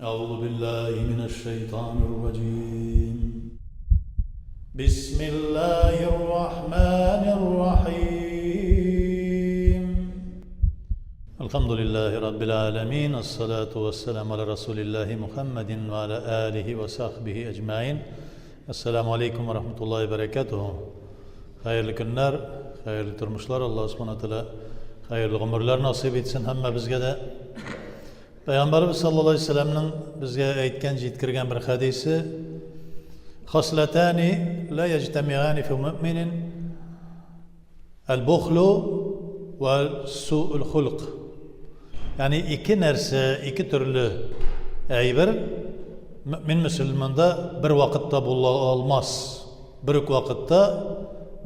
أعوذ بالله من الشيطان الرجيم. بسم الله الرحمن الرحيم. الحمد لله رب العالمين، الصلاة والسلام على رسول الله محمد وعلى آله وصحبه أجمعين. Esselamu Aleyküm ve Rahmetullahi ve Berekatuhu. Hayırlı günler, hayırlı turmuşlar. Allah subhanahu wa ta'ala hayırlı ömürler nasip etsin hemme bizge de. Peygamberimiz sallallahu aleyhi ve sellem'nin bizge aytgan jetkirgan bir hadisi: "Haslatani la yectemi'ani fi mu'minin el-bukhlu ve su'ul hulq." Yani iki narsa, iki türlü aybir mümin Müslümanda bir vakitte bulla olmaz. Bir vakitte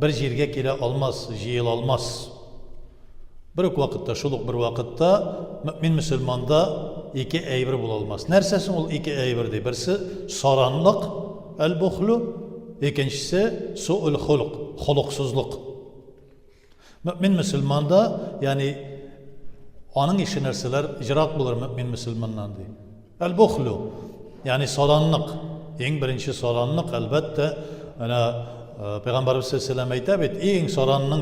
bir yerge kele olmaz, jiyil olmaz. Bir vakitte, şuluk bir vakitte mümin Müslümanda iki aybir bula olmaz. Nersesin ol iki aybirdi? Birisi soranlık, el-bukhlu, ikincisi su'ul hulq, huluksuzluk. Mümin Müslümanda yani onun işi nerseler icraat bulur mümin Müslümandan diye. El-bukhlu yani soranlık. En birinci soranlık elbette Peygamberimiz sallallahu aleyhi ve sellem aytib, en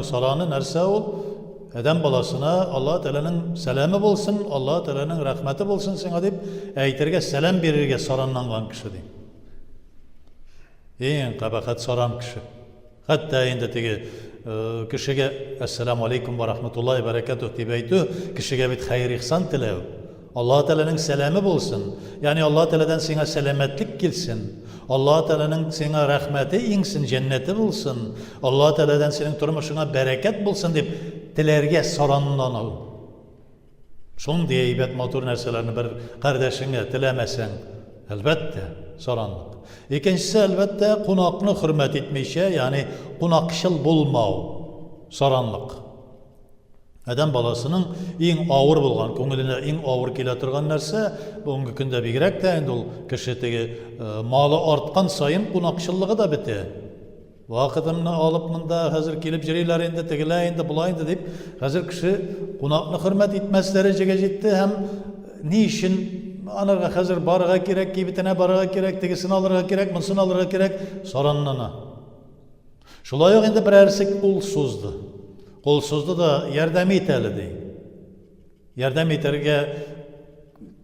soranı nerse ol? Adam balasına Allah Teala'nın selamı bolsun, Allah Teala'nın rahmeti bolsun sana deyip aytırga selam verirge soranlangan kişi deyim. En kabahat soran kişi. Hatta endi tegi kişiге Esselamu Aleyküm ve Rahmetullahi ve Berekatuhu deyip aytı, kişiге bit hayır ihsan tilev. Allah Teala'nın selamı bolsun. Yani Allah Teala'dan sana selametlik gelsin. Allah Teala'nın sana rahmeti insin, cenneti bulsun. Allah Teala'dan senin turmuşuna bereket bulsun deyip dilerge sorandan ol. Şun diye ibet motor nerselerini bir kardeşine dilemesen elbette soranlık. İkincisi elbette konakını hürmet etmişe, yani konakşıl bulmav soranlık. Adam balasının en ağır bulgan, köngüline en ağır kele turgan narsa, bugünkü günde bigirek de endi ol kişideki malı artkan sayın konakşıllığı da bite. Vakıtını alıp mında hazır kelip jiriler endi tegile endi bulayındı deyip hazır kişi konakını hürmet etmez derecege jetti. Hem niçin anarga hazır barıga gerek, kibitine barıga gerek, tegisini alırga gerek, mınsını alırga gerek soranlana. Şulay yok endi bir ersik kulsuzdu. Kulsuzdu da yardım eteli dey. Yardım eterge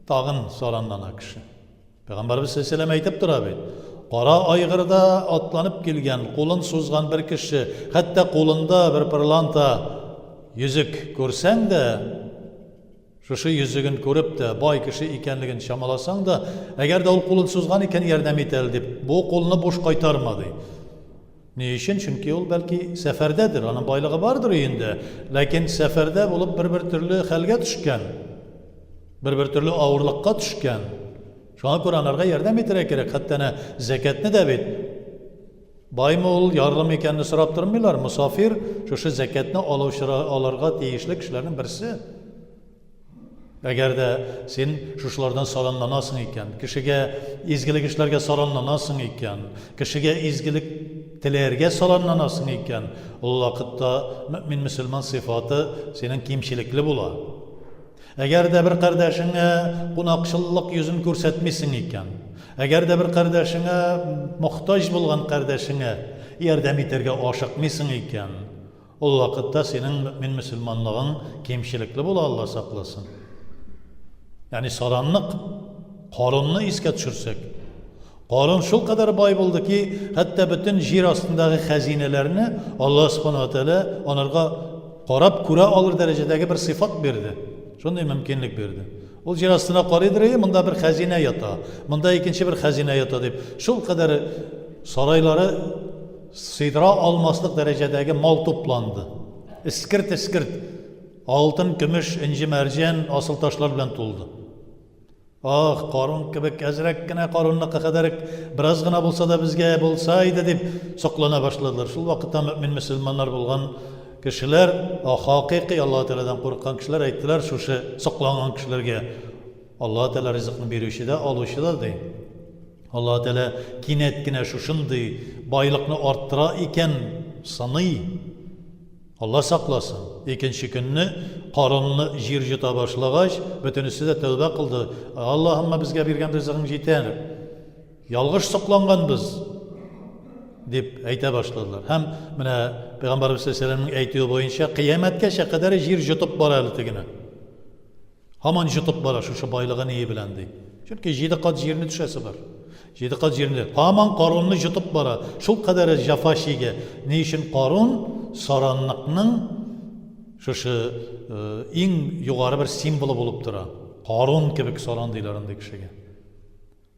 tağın soranlana kişi. Peygamberimiz sallallahu aleyhi ve sellem aytib turabi. Qara aygırda atlanıp gelgen, kolun suzgan bir kişi, hatta kolunda bir pırlanta yüzük görsen de, şu yüzüğün görüp de bay kişi ikenligini şamalasan da, eğer de o kolun suzgan iken yardım etel deyip, bu kolunu boş kaytarmadı. Ne için? Çünkü o belki seferdedir, onun baylığı vardır yine. Lakin seferde olup bir türlü halge düşken, bir türlü ağırlıkka düşken, şu an Kur'anlarga yardım etirek gerek. Hatta zekatını da bit. Bayma ol yardım ekenini sorap durmuyorlar. Musafir şu zekatını alırga teyişli kişilerin birisi. Eğer de sen şuşlardan soranlanasın iken, kişiye izgilik işlerge soranlanasın iken, kişiye izgilik tilerge soranlanasın iken, o vakitte mümin Müslüman sıfatı senin kimçilikli bula. Eğer de bir kardeşine konakşıllık yüzünü görsetmişsin iken, eğer de bir kardeşine muhtaç bulgan kardeşine yardım eterge aşıkmışsın iken, o vakitte senin mümin Müslümanlığın kimçilikli bula, Allah saklasın. Yani soranlık, Qarun'u iske düşürsek. Qarun şu kadar bay buldu ki, hatta bütün jir astındaki hazinelerini Allah subhanahu wa ta'ala onlarga qarab kura alır derecedeki bir sıfat verdi. Şunday mümkünlük verdi. O jir astına qaraydır, bunda bir hazine yata, bunda ikinci bir hazine yata deyip, şu kadar sarayları sıydıra almaslık derecedeki mal toplandı. İskirt, altın, gümüş, inci, mercan, asıl taşlar bilen tuldu. Ah, Qarun kibik azrakkina Qarun'na kadar biraz gına bulsa da bizge bulsaydı deyip soklana başladılar. Şu vakitte mümin Müslümanlar bulgan kişiler, hakiki Allah Teala'dan korkan kişiler ayttılar, şu soklanan kişilerge Allah Teala rızkını berişi de alışı da deyim. Allah Teala kinetkine şuşundu baylıkını arttıra iken sanıy. Allah saqlasın. İkinci günni Qarunni jir juta boshlagach, butunisi de tövbe qildi. Allohimma bizga bergan rizqing yetar. Yalg'iz saqlangan biz deb ayta boshladilar. Ham mana Payg'ambarimiz sollallohu alayhi vasallamning aytigi bo'yicha qiyomatgacha qadar jir jutib boradi tegina. Hamon jutib boradi shu boylig'ini iyi bilan deydi. Chunki 7 qat yerni tushasi bor. 7 qat yerni. Hamon Qarunni jutib boradi. Shu qadar jafoshiga. Ne uchun Qarun saronliqning shu eng yuqori bir simboli bo'lib turadi. Qarun kebek saron deyiladi kishiga.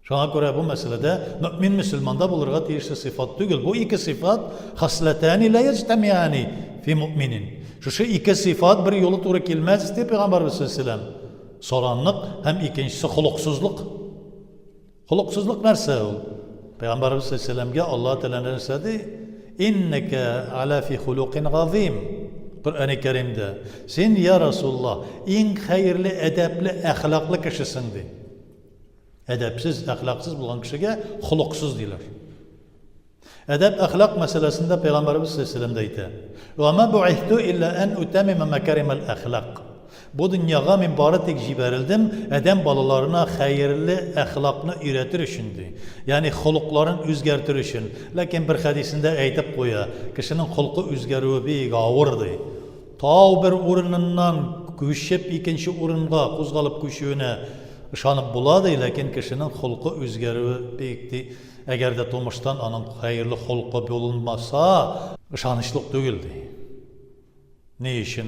Şuna göre bu meselede mümin Müslümanda bulurga tiyişli sıfat değil. Bu iki sıfat hasletani la yectemiyani fi müminin. Şu iki sıfat bir yolu doğru gelmez diye Peygamber sallallahu aleyhi ve sellem. Soranlık hem ikincisi huluksuzluk. Huluksuzluk nerse o? Peygamber sallallahu aleyhi ve sellem'e Allah Teala ne dedi? İnneke ala fi hulukin gazim. Kur'an-ı Kerim'de. Sen ya Resulullah en hayırlı, edepli, ahlaklı kişisin de. Edepsiz, ahlaksız bulan kişiye huluksuz diyorlar. Edep, ahlak meselesinde Peygamberimiz sallallahu aleyhi ve sellem deydi. وَمَا بُعِثْتُ إِلَّا أَنْ أُتَمِمَ مَكَرِمَ الْأَخْلَاقِ Bu dünyaya mübarek jiberildim, edem balalarına hayırlı ahlakını üretir içindi. Yani hulukların üzgertir için. Lakin bir hadisinde aytıp koya, kişinin hulku üzgeriği bir ağırdı. Ta bir urunundan köşüp ikinci urunga kuzgalıp köşüğüne ışanıp buladı, lakin kişinin hulku üzgeriği bekti. Eğer de Tomış'tan onun hayırlı hulku bulunmasa, ışanışlık değildi. Ne için?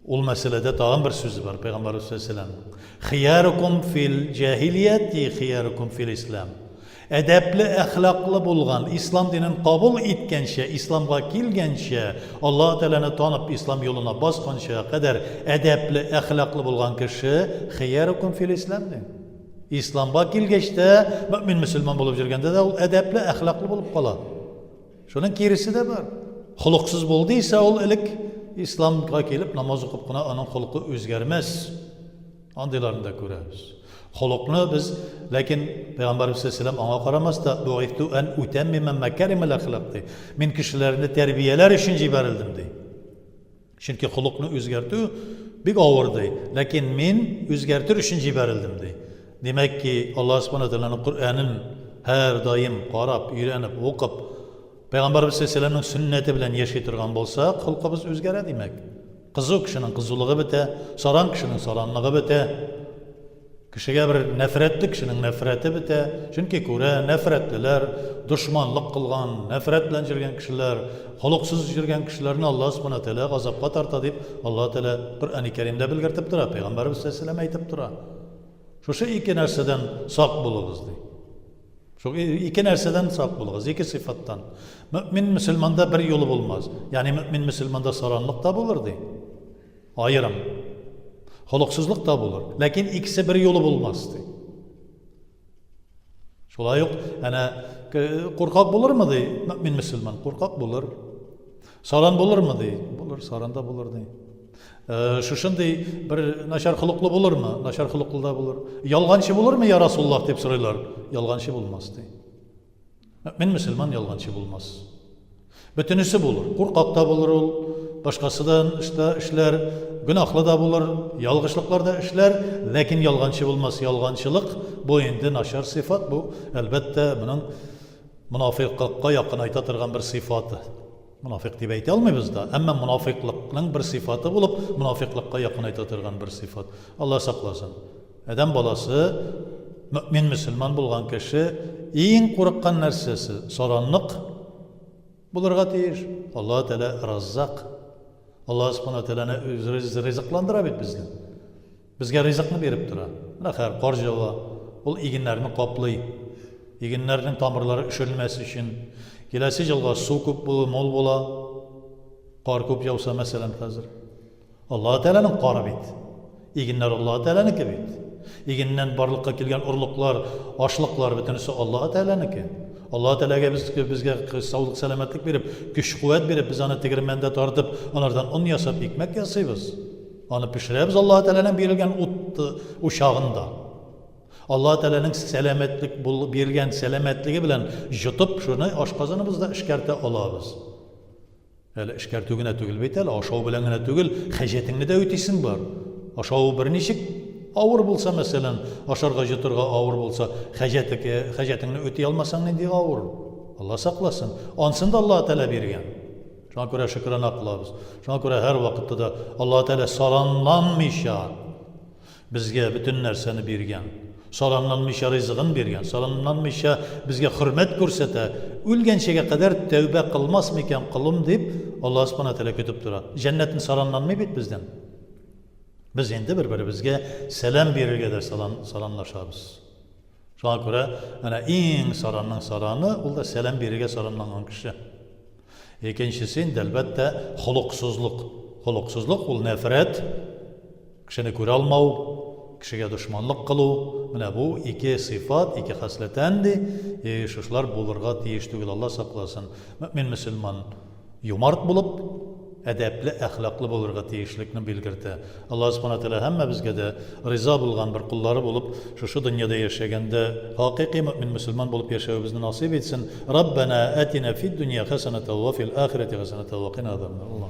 Ol meselede dağın bir sözü var Peygamber sallallahu aleyhi ve sellem. Khiyarukum fil cahiliyeti, khiyarukum fil İslam. Edepli, ahlaklı bulgan, İslam dinin kabul etkençe, İslam'a gelgençe, Allah Teala'nı tanıp İslam yoluna baskançaya kadar edepli, ahlaklı bulgan kişi khiyarukum fil İslam deyil. İslam'a gelgeçte, mümin Müslüman bulup jirgende de edepli, ahlaklı bulup kalar. Şunun gerisi de var. Huluksuz bulduysa ol ilik İslam'a gelip namaz okup ona onun huluku özgermez. Andilarında görürüz. Hulukunu biz, lakin Peygamberimiz sallallahu aleyhi ve sellem ona qaramazda "Bu'ithtu en utemmime mekarimel ahlak" deydi. Men kişilerini terbiyeler için jiberildim deydi. Çünkü hulukunu özgertü bir ağır deydi. Lakin men özgertir için jiberildim deydi. Demek ki Allah subhanahu wa ta'ala'nın Kur'an'ın her daim qarab, öğrenip, okup Peygamberimiz sallallahu aleyhi ve sellem'in sünneti bilen yaşaytırgan bolsa, hulkımız özgere demek. Kızı kişinin kızılığı bite, saran kişinin saranlığı bite. Kişiye bir nefretli kişinin nefreti bite. Çünkü göre nefretliler, düşmanlık kılgan, nefretle jirgen kişiler, huluksuz jirgen kişilerini Allah subhanahu wa ta'ala gazapka tarta deyip Allah Teala Kur'an-ı Kerim'de bilgirtip dura. Peygamberimiz sallallahu aleyhi ve sellem aytıp dura. Şu iki nerseden sak bulunuz deyip. Şu iki nerseden sak bulunuz, iki sıfattan. Mümin Müslümanda bir yolu bulmaz. Yani mümin Müslümanda saranlık da bulur deyip. Ayırım. Huluksuzluk da bulur. Lakin ikisi bir yolu bulmaz deyip. Şolay yok. Yani korkak bulur mu deyip? Mümin Müslüman korkak bulur. Saran bulur mu deyip? Bulur, saran da bulur deyip. Şu şimdi bir naşar huluklu bulur mu? Naşar huluklu da bulur. Yalgancı bulur mu ya Resulullah deyip soruyorlar. Yalgancı bulmaz deyip. Mümin Müslüman yalgancı bulmaz. Bütünüsü bulur. Korkak da bulur ol. Başkasıdan işte işler, günahlı da bulur, yalgıçlıklar da işler, lakin yalgancı bulmaz. Yalgancılık bu indi naşar sıfat, bu elbette bunun münafıklıkka yakın aytatırgan bir sıfatı. Münafık deyip ayta almayız da, ama münafıklıkның bir sıfatı bulup, münafıklıkka yakın aytatırgan bir sıfat. Allah saklasın. Adam balası, mümin Müslüman bulgan kişi, en korkkan nersesi, soranlık bulurga tiyir. Allah Teala Razzak. Allah subhanahu wa ta'ala rızıklandıra bit bizni. Bizge rızıkını berip dura. Nahar qarjava, ol eginlerini qaplay. Eginlerinin tamirlari üşülmesi için kelesi yılga su ko'p mol bola. Qor ko'p yağsa mesela hazır. Allah Teala'nın qarı bit. Eginler Allah Teala'nınki bit. Eginden barlıkka kelgen urluklar, açlıklar bütünüsü Allah Teala'nınki. Allah Teala'ga bizga sağlık selametlik berip, güç kuvvet berip, biz onu tegirmende tartıp, onlardan un yasap, ekmek yasayız. Onu pişiremiz Allah Teala'nın berilgen uşağında. Allah Teala'nın selametlik berilgen selametliği bilen jutup şunu aşkazanımızda işkerte olabız. Әле эшкәртү генә түгел бит әле, ашау белән генә түгел, хаҗәтеңне дә үтисең бар. Ашау берничек авыр булса, мәсәлән, ашарга җотырга авыр булса, хаҗәтеңне үти алмасаң нинди авыр? Алла сакласын. Ансын да Алла Тәала биргән. Шуңа күрә шөкранә кылабыз. Шуңа күрә һәр вакытта да Алла Тәала саламланмыйча безгә бөтен нәрсәне биргән. Саламланмыйча ризыгын биргән. Саламланмыйча безгә хөрмәт күрсәтә. Үлгәнчегә кадәр тәүбә кылмас микән кылым дип Алла Субханаһу Тәала көтеп тора. Җәннәтне саламланмый бит бездән. Biz endi bir-birimizga salam berishga da salomlashamiz. Şuna göre eng saranның sarani ul da salam berishga salomlangan kishi. Ikkinchisi albatta xuluqsizlik. Xuluqsizlik ul nafrat, kishini ko'ra olmau, kishiga dushmanlik qiluv. Mana bu ikki sifat, ikki xaslatandir. Shular bo'lirga tegish tugul Alloh saqlasin. Mu'min musulmon yumart bo'lib әдәпле, әхлаклы булырга тиешликне билгертә. Аллаһ Субханаһу Тәала һәммәбезгә дә риза булган бер куллары булып, шушы дөньяда яшәгәндә хакыйкый мөмин мусульман булып яшәүебезне насыйп итсен. Раббана атина фид дунья хасанatan ва фил ахирати хасанatan ва кина азабан нар.